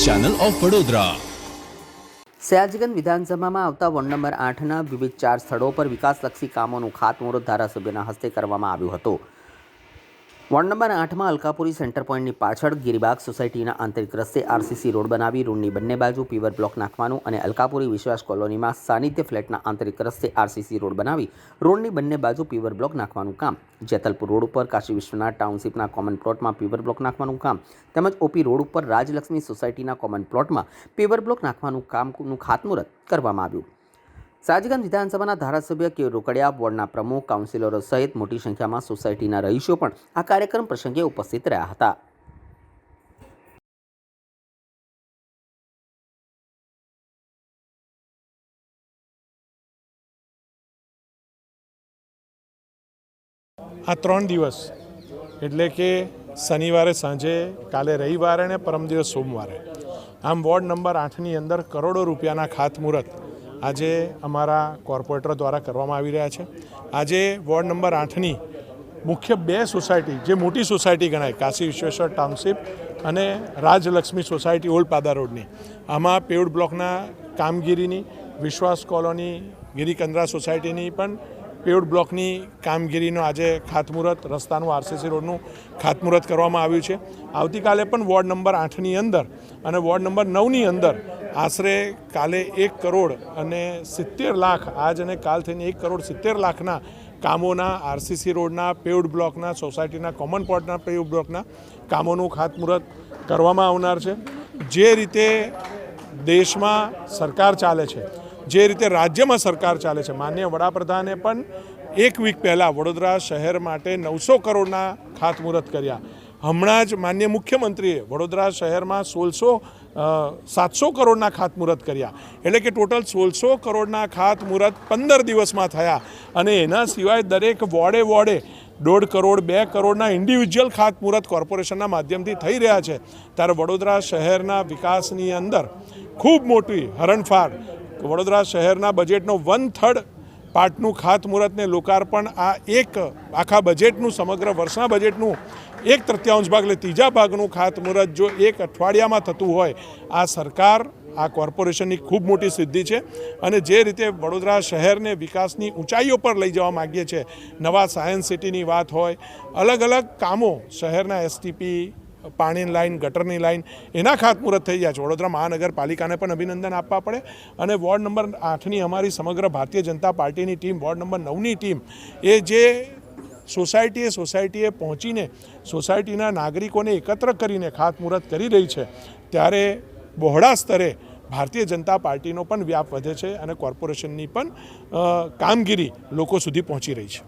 Channel of Vadodara. Sayajiganj વિધાનસભામાં આવતા ward number 8ના વિવિધ 4 સ્થળો પર વિકાસલક્ષી કામોનું ખાતમુહૂર્ત ધારાસભ્યના હસ્તે કરવામાં આવ્યું હતું। વોર્ડ નંબર 8માં અલકાપુરી સેન્ટર પોઈન્ટની પાછળ ગિરિબાગ સોસાયટીના આંતરિક રસ્તે આરસીસી રોડ બનાવી રોડની બંને બાજુ પીવર બ્લોક નાખવાનું અને અલકાપુરી વિશ્વાસ કોલોનીમાં સાનિધ્ય ફ્લેટના આંતરિક રસ્તે આરસીસી રોડ બનાવી રોડની બંને બાજુ પીવર બ્લોક નાખવાનું કામ, જેતલપુર રોડ ઉપર કાશી વિશ્વનાથ ટાઉનશીપના કોમન પ્લોટમાં પીવર બ્લોક નાખવાનું કામ તેમજ ઓપી રોડ ઉપર રાજલક્ષ્મી સોસાયટીના કોમન પ્લોટમાં પીવર બ્લોક નાખવાનું કામનું ખાતમુહૂર્ત કરવામાં આવ્યું। સયાજીગંજ વિધાનસભાના ધારાસભ્ય કે રોકડિયા, વોર્ડના પ્રમુખ, કાઉન્સિલરો સહિત મોટી સંખ્યામાં સોસાયટીના રહીશો પણ આ કાર્યક્રમ પ્રસંગે ઉપસ્થિત રહ્યા હતા। આ 3 દિવસ એટલે કે શનિવારે સાંજે, કાલે રવિવારે અને પરમ દિવસ સોમવારે આમ વોર્ડ નંબર 8ની અંદર કરોડો રૂપિયાના ખાતમુહૂર્ત આજે અમારા કોર્પોરેટર દ્વારા કરવામાં આવી રહ્યા છે। આજે વોર્ડ નંબર 8ની મુખ્ય 2 સોસાયટી જે મોટી સોસાયટી ગણાય, કાશી વિશ્વેશ્વર ટાઉનશીપ અને રાજલક્ષ્મી સોસાયટી ઓલ્ડ પાદા રોડની, આમાં પેવડ બ્લોકના કામગીરીની, વિશ્વાસ કોલોની ગિરિકંદરા સોસાયટીની પણ પેવડ બ્લોકની કામગીરીનો આજે ખાતમુહૂર્ત, રસ્તાનું આરસીસી રોડનું ખાતમુહૂર્ત કરવામાં આવ્યું છે। આવતીકાલે પણ વોર્ડ નંબર 8ની અંદર અને વોર્ડ નંબર 9ની અંદર આશરે કાલે 1 કરોડ અને 70 લાખ, આજ અને કાલ થઈને 1 કરોડ 70 લાખના કામોના આરસીસી રોડના, પેવડ બ્લોકના, સોસાયટીના કોમન પ્લોટના પેવડ બ્લોકના કામોનું ખાતમુહૂર્ત કરવામાં આવનાર છે। જે રીતે દેશમાં સરકાર ચાલે છે, જે રીતે રાજ્યમાં સરકાર ચાલે છે, માનનીય વડાપ્રધાને પણ 1 વીક પહેલાં વડોદરા શહેર માટે 900 કરોડના ખાતમુહૂર્ત કર્યા। હમણાં જ માનનીય મુખ્યમંત્રીએ વડોદરા શહેરમાં 700 કરોડના ખાતમુહૂર્ત કર્યા। એટલે કે ટોટલ 1600 કરોડના ખાતમુહૂર્ત 15 દિવસમાં થયા અને એના સિવાય દરેક વોર્ડે 1.5 કરોડ 2 કરોડના ઇન્ડિવિજ્યુઅલ ખાતમુહૂર્ત કોર્પોરેશનના માધ્યમથી થઈ રહ્યા છે। ત્યારે વડોદરા શહેરના વિકાસની અંદર ખૂબ મોટી હરણફાળ, વડોદરા શહેરના બજેટનો 1/3 પાર્ટનું ખાતમુહૂર્ત ને લોકાર્પણ, આ આખા બજેટનું, સમગ્ર વર્ષના બજેટનું 1/3 ભાગ એટલે 3જા ભાગનું ખાતમુહૂર્ત જો 1 અઠવાડિયામાં થતું હોય, આ સરકાર, આ કોર્પોરેશનની ખૂબ મોટી સિદ્ધિ છે। અને જે રીતે વડોદરા શહેરને વિકાસની ઊંચાઈઓ પર લઈ જવા માગીએ છીએ, નવા સાયન્સ સિટીની વાત હોય, અલગ અલગ કામો, શહેરના એસટીપી, પાણીની લાઈન, ગટરની લાઈન, એના ખાતમુહૂર્ત થઈ ગયા છે। વડોદરા મહાનગરપાલિકાને પણ અભિનંદન આપવા પડે। અને વોર્ડ નંબર 8ની અમારી સમગ્ર ભારતીય જનતા પાર્ટીની ટીમ, વોર્ડ નંબર 9ની ટીમ, એ જે સોસાયટીએ પહોંચીને સોસાયટીના નાગરિકોને એકત્ર કરીને ખાતમુહૂર્ત કરી રહી છે, ત્યારે બહોળા સ્તરે ભારતીય જનતા પાર્ટીનો પણ વ્યાપ વધે છે અને કોર્પોરેશનની પણ કામગીરી લોકો સુધી પહોંચી રહી છે।